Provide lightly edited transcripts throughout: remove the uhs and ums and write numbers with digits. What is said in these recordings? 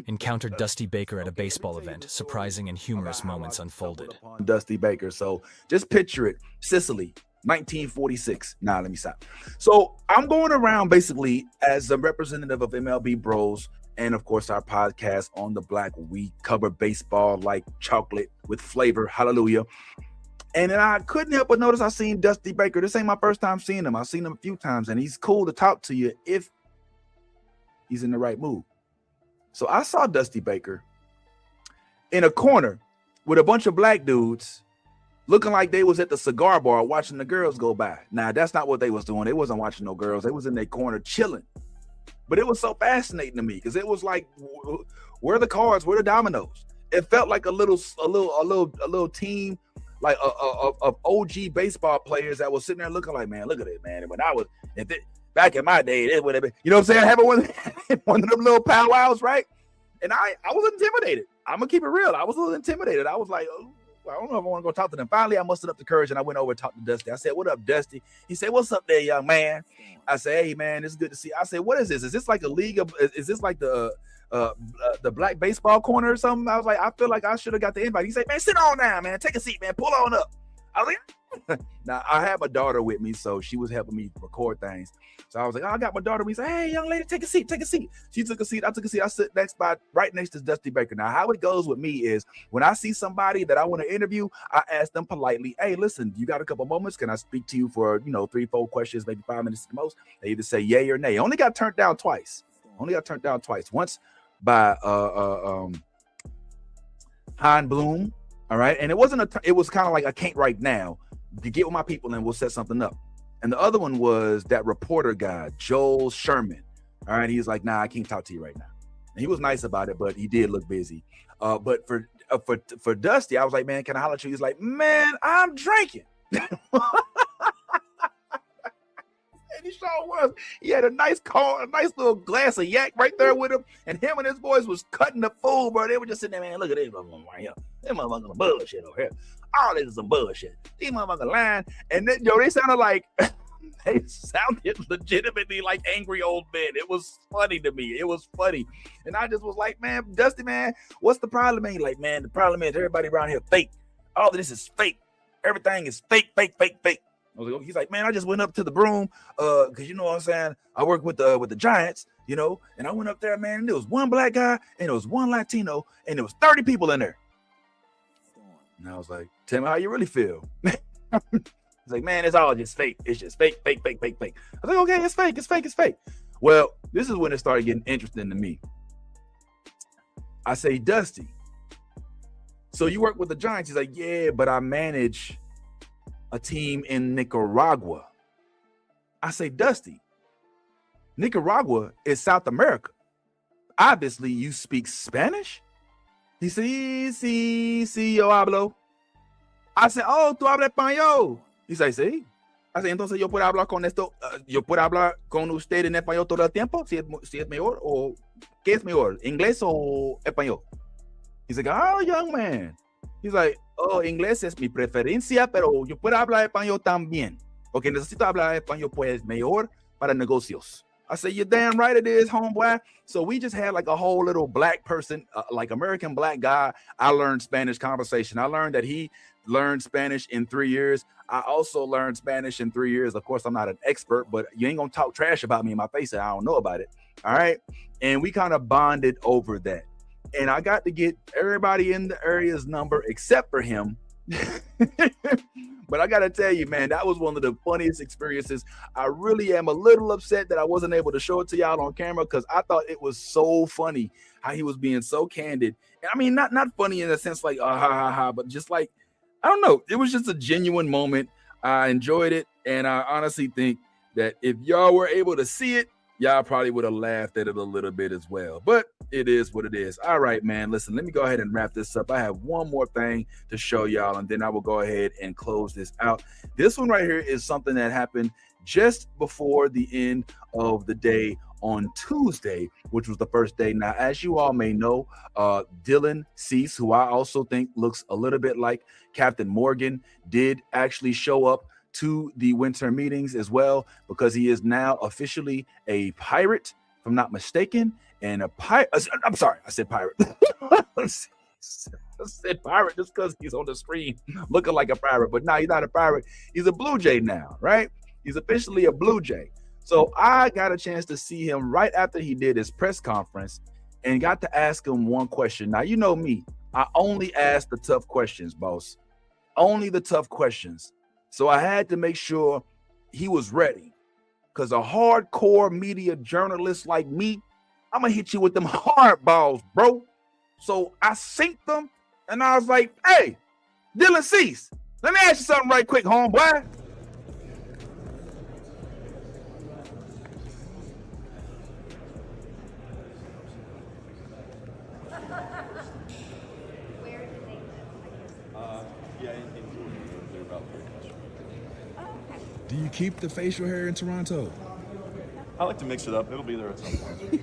encountered Dusty Baker at a baseball event. Surprising and humorous moments unfolded. Dusty Baker. So just picture it. Sicily, 1946. Nah, let me stop. So I'm going around basically as a representative of MLB Bros and of course our podcast on the Black. We cover baseball like chocolate with flavor. Hallelujah. And then I couldn't help but notice I seen Dusty Baker. This ain't my first time seeing him. I've seen him a few times, and he's cool to talk to you if he's in the right mood. So I saw Dusty Baker in a corner with a bunch of black dudes looking like they was at the cigar bar watching the girls go by. Now, that's not what they was doing. They wasn't watching no girls. They was in their corner chilling. But it was so fascinating to me because it was like, where are the cards? Where are the dominoes? It felt like a little team like of OG baseball players that was sitting there looking like, man, look at it, man. And when I was back in my day, it would have been, you know what I'm saying? Having one of them little powwows, right? And I was intimidated. I'm gonna keep it real. I was a little intimidated. I was like, oh, I don't know if I want to go talk to them. Finally, I mustered up the courage and I went over and talked to Dusty. I said, what up, Dusty? He said, what's up there, young man? I said, hey, man, it's good to see you. I said, what is this? Is this like a league of, is this like the black baseball corner or something? I was like, I feel like I should have got the invite. He said, man, sit on down, man. Take a seat, man. Pull on up. I was like, now I had my daughter with me, so she was helping me record things. So I was like, oh, I got my daughter with me. He said, hey, young lady, take a seat, take a seat. She took a seat. I took a seat. I sit right next to Dusty Baker. Now, how it goes with me is when I see somebody that I want to interview, I ask them politely, hey, listen, you got a couple moments? Can I speak to you for, 3-4 questions, maybe 5 minutes at the most? They either say yay or nay. Only got turned down twice. Once by Han Bloom. All right. And it was kind of like, I can't right now. To get with my people and we'll set something up. And the other one was that reporter guy, Joel Sherman. All right. He's like, nah, I can't talk to you right now. And he was nice about it, but he did look busy. But for Dusty, I was like, man, can I holler at you? He's like, man, I'm drinking. And he sure was. He had a nice little glass of yak right there with him. And him and his boys was cutting the fool, bro. They were just sitting there, man, look at this motherfucker right here. This motherfucker's bullshit over here. All this is some bullshit. These motherfuckers lying. And then, they sounded like, they sounded legitimately like angry old men. It was funny to me. It was funny. And I just was like, man, Dusty, man, what's the problem? And he's like, man, the problem is everybody around here fake. All of this is fake. Everything is fake. I was like, he's like, man, I just went up to the broom, because you know what I'm saying? I work with the Giants, and I went up there, man, and there was one black guy, and there was one Latino, and there was 30 people in there. And I was like, tell me how you really feel. He's like, man, it's all just fake. It's just fake. I was like, okay, it's fake. Well, this is when it started getting interesting to me. I say, Dusty, so you work with the Giants? He's like, yeah, but I manage a team in Nicaragua. I say, Dusty, Nicaragua is South America. Obviously, you speak Spanish? He said, sí, yo hablo. I said, oh, tú hablas español. He said, sí. I said, entonces yo puedo hablar con esto, yo puedo hablar con usted en español todo el tiempo, si es mejor, o qué es mejor, inglés o español. He's like, oh, young man. He's like, oh, inglés es mi preferencia, pero yo puedo hablar español también. Porque necesito hablar español, pues, mejor para negocios. I said, you're damn right it is, homeboy. So we just had like a whole little black person, like American black guy. I learned Spanish conversation. I learned that he learned Spanish in 3 years. I also learned Spanish in 3 years. Of course, I'm not an expert, but you ain't going to talk trash about me in my face and I don't know about it. All right. And we kind of bonded over that. And I got to get everybody in the area's number except for him. But I got to tell you, man, that was one of the funniest experiences. I really am a little upset that I wasn't able to show it to y'all on camera because I thought it was so funny how he was being so candid. And I mean, not funny in a sense like, ha, ha, ha, but just like, I don't know. It was just a genuine moment. I enjoyed it. And I honestly think that if y'all were able to see it, y'all probably would have laughed at it a little bit as well. But it is what it is. All right, man. Listen, let me go ahead and wrap this up. I have one more thing to show y'all, and then I will go ahead and close this out. This one right here is something that happened just before the end of the day on Tuesday, which was the first day. Now, as you all may know, Dylan Cease, who I also think looks a little bit like Captain Morgan, did actually show up to the winter meetings as well, because he is now officially a pirate. I'm not mistaken. And a pirate. I'm sorry, I said pirate. I said pirate just because he's on the screen looking like a pirate, but now he's not a pirate. He's a Blue Jay now, right? He's officially a Blue Jay. So I got a chance to see him right after he did his press conference and got to ask him one question. Now, you know me, I only ask the tough questions, boss. Only the tough questions. So I had to make sure he was ready, because a hardcore media journalist like me, I'm gonna hit you with them hard balls, bro. So I synced them and I was like, hey, Dylan Cease, let me ask you something right quick, homeboy. Do you keep the facial hair in Toronto? I like to mix it up. It'll be there at some point.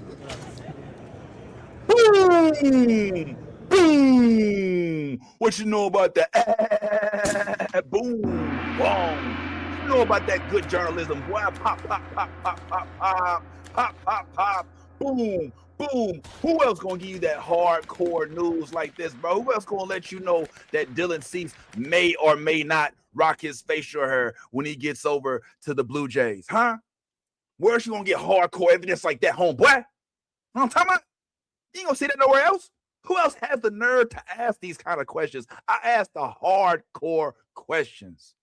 Boom! Boom! What you know about that? Boom! Boom! You know about that good journalism, boy? Pop, pop, pop, pop, pop, pop, pop, pop, pop. Boom! Boom! Who else gonna give you that hardcore news like this, bro? Who else gonna let you know that Dylan Cease may or may not rock his facial hair when he gets over to the Blue Jays, huh? Where's you gonna get hardcore evidence like that, homeboy? You know what I'm talking about? You ain't gonna see that nowhere else. Who else has the nerve to ask these kind of questions? I ask the hardcore questions.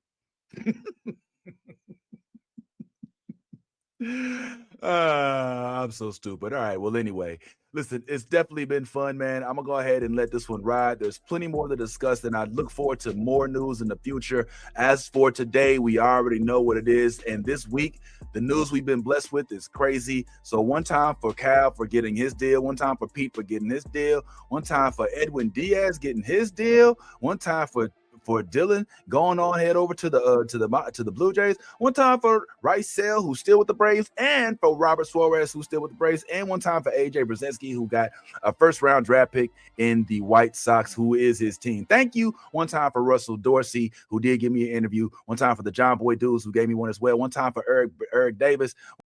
I'm so stupid. All right. Well, anyway, listen, it's definitely been fun, man. I'm gonna go ahead and let this one ride. There's plenty more to discuss, and I look forward to more news in the future. As for today, we already know what it is. And this week, the news we've been blessed with is crazy. So one time for Cal for getting his deal, one time for Pete for getting his deal, one time for Edwin Diaz getting his deal, one time for Dylan going on head over to the Blue Jays, one time for Rice Sale, who's still with the Braves, and for Robert Suarez, who's still with the Braves, and one time for AJ Brzezinski, who got a first-round draft pick in the White Sox, who is his team. Thank you. One time for Russell Dorsey, who did give me an interview. One time for the John Boy Dudes, who gave me one as well. One time for Eric Davis.